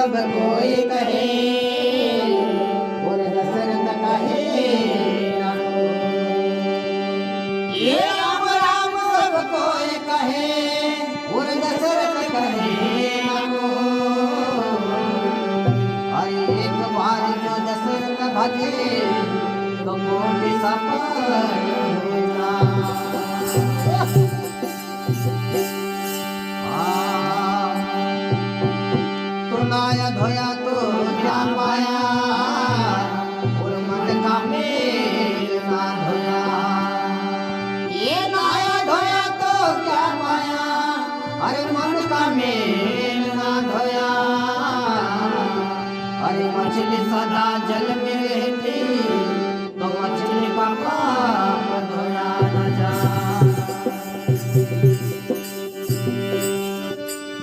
सब कोई कहे और दशरथ कहे राम। ये राम राम सब कोई कहे और दशरथ कहे राम। अरे एक बार जो दशरथ भजे तो कोटि सफल हो जाए। नाया धोया तो क्या पाया और मन का मेल ना धोया। ये नाया धोया तो क्या पाया अरे मन का मेल ना धोया। अरे मछली सदा जल में रहती